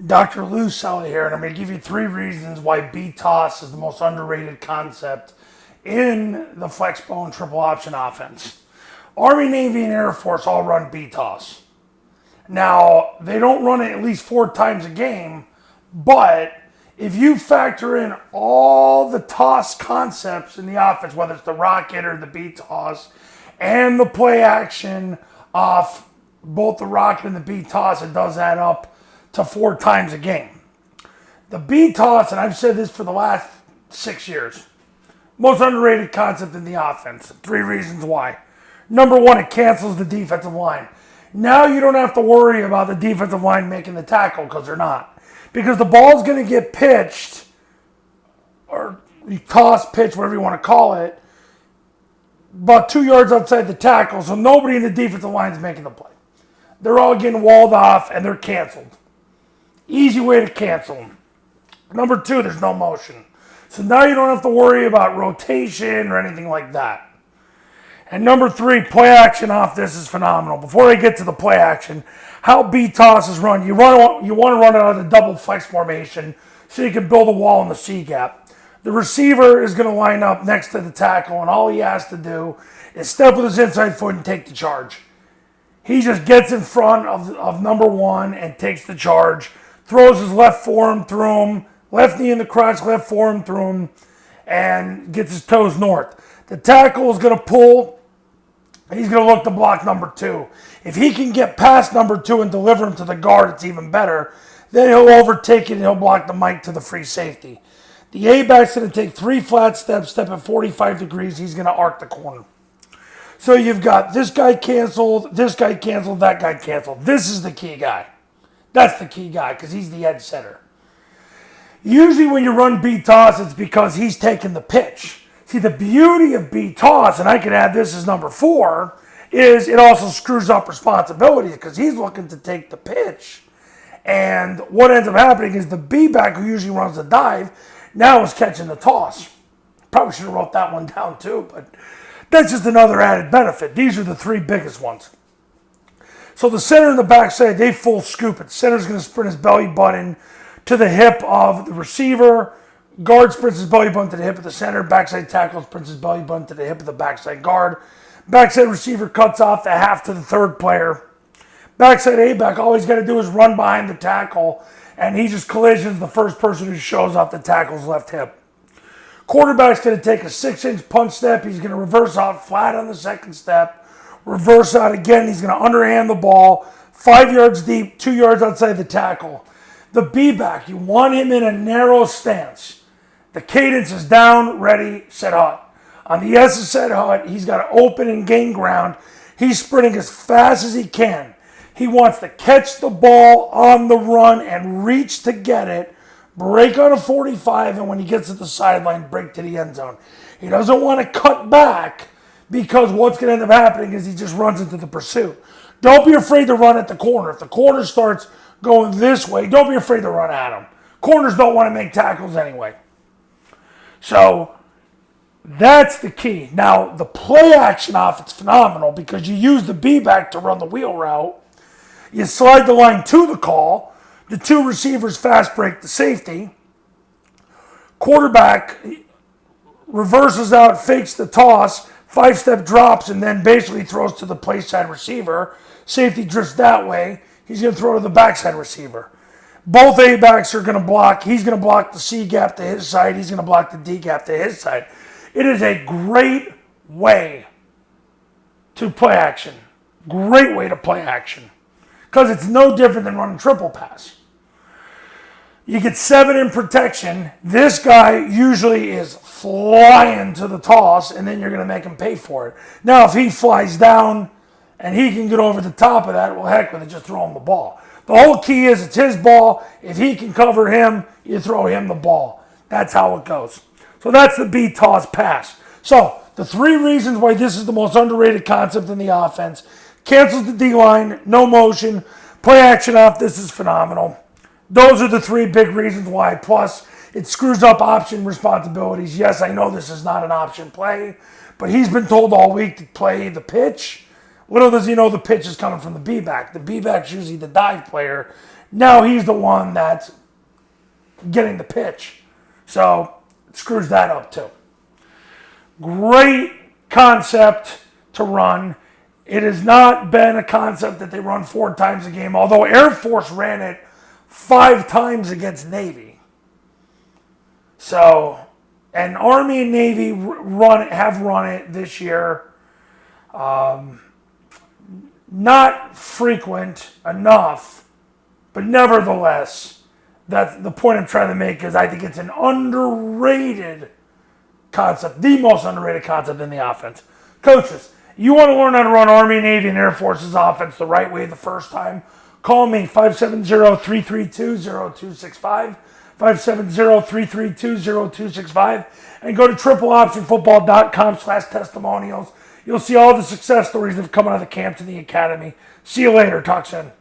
Dr. Lou Sella here, and I'm going to give you 3 reasons why B-toss is the most underrated concept in the Flexbone triple option offense. Army, Navy, and Air Force all run B-toss. Now, they don't run it at least 4 times a game, but if you factor in all the toss concepts in the offense, whether it's the rocket or the B-toss, and the play action off both the rocket and the B-toss, it does add up to 4 times a game. The B-toss, and I've said this for the last 6 years, most underrated concept in the offense. 3 reasons why. Number 1, it cancels the defensive line. Now you don't have to worry about the defensive line making the tackle because they're not. Because the ball's going to get pitched, or toss, pitch, whatever you want to call it, about 2 yards outside the tackle, so nobody in the defensive line is making the play. They're all getting walled off and they're canceled. Easy way to cancel them. Number 2, there's no motion. So now you don't have to worry about rotation or anything like that. And number 3, play action off this is phenomenal. Before I get to the play action, how B-toss is run, you want to run it out of the double flex formation so you can build a wall in the C gap. The receiver is going to line up next to the tackle, and all he has to do is step with his inside foot and take the charge. He just gets in front of number 1 and takes the charge, throws his left forearm through him, left knee in the crotch, left forearm through him, and gets his toes north. The tackle is going to pull. He's going to look to block number 2. If he can get past number 2 and deliver him to the guard, it's even better. Then he'll overtake it and he'll block the mic to the free safety. The A-back's going to take 3 flat steps, step at 45 degrees. He's going to arc the corner. So you've got this guy canceled, that guy canceled. This is the key guy. That's the key guy because he's the edge setter. Usually when you run B-toss, it's because he's taking the pitch. See, the beauty of B-toss, and I can add this as number 4, is it also screws up responsibilities because he's looking to take the pitch. And what ends up happening is the B-back, who usually runs the dive, now is catching the toss. Probably should have wrote that one down too, but that's just another added benefit. These are the 3 biggest ones. So the center and the backside, they full scoop it. Center's going to sprint his belly button to the hip of the receiver. Guard sprints his belly button to the hip of the center. Backside tackle sprints his belly button to the hip of the backside guard. Backside receiver cuts off the half to the 3rd player. Backside A-back, all he's got to do is run behind the tackle, and he just collisions the first person who shows off the tackle's left hip. Quarterback's going to take a 6-inch punch step. He's going to reverse out flat on the 2nd step. Reverse out again. He's going to underhand the ball 5 yards deep, 2 yards outside the tackle. The B-back, you want him in a narrow stance. The cadence is down, ready, set, hut. On the S is set, hut, he's got to open and gain ground. He's sprinting as fast as he can. He wants to catch the ball on the run and reach to get it, break on a 45, and when he gets to the sideline, break to the end zone. He doesn't want to cut back because what's going to end up happening is he just runs into the pursuit. Don't be afraid to run at the corner. If the corner starts going this way, don't be afraid to run at him. Corners don't want to make tackles anyway. So that's the key. Now, the play action off, it's phenomenal because you use the B-back to run the wheel route. You slide the line to the call. The 2 receivers fast break the safety. Quarterback reverses out, fakes the toss, 5-step drops, and then basically throws to the play side receiver. Safety drifts that way. He's going to throw to the backside receiver. Both A-backs are going to block. He's going to block the C gap to his side. He's going to block the D gap to his side. It is a great way to play action. Great way to play action. Because it's no different than running triple pass. You get 7 in protection. This guy usually is flying to the toss, and then you're going to make him pay for it. Now, if he flies down and he can get over the top of that, well, heck with it, just throw him the ball. The whole key is it's his ball. If he can cover him, you throw him the ball. That's how it goes. So that's the B-toss pass. So the 3 reasons why this is the most underrated concept in the offense. Cancels the D-line, no motion, play action off, this is phenomenal. Those are the 3 big reasons why. Plus, it screws up option responsibilities. Yes, I know this is not an option play, but he's been told all week to play the pitch. Little does he know the pitch is coming from the B-back. The B-back's usually the dive player, Now he's the one that's getting the pitch. So it screws that up too. Great concept to run. It has not been a concept that they run 4 times a game, although Air Force ran it 5 times against Navy. So, and Army and Navy have run it this year. Not frequent enough, but nevertheless, that's the point I'm trying to make, is I think it's an underrated concept, the most underrated concept in the offense. Coaches, you want to learn how to run Army, Navy, and Air Force's offense the right way the first time? Call me, 570-332-0265, 570-332-0265, and go to tripleoptionfootball.com/testimonials. You'll see all the success stories that have come out of the camps in the academy. See you later. Talk soon.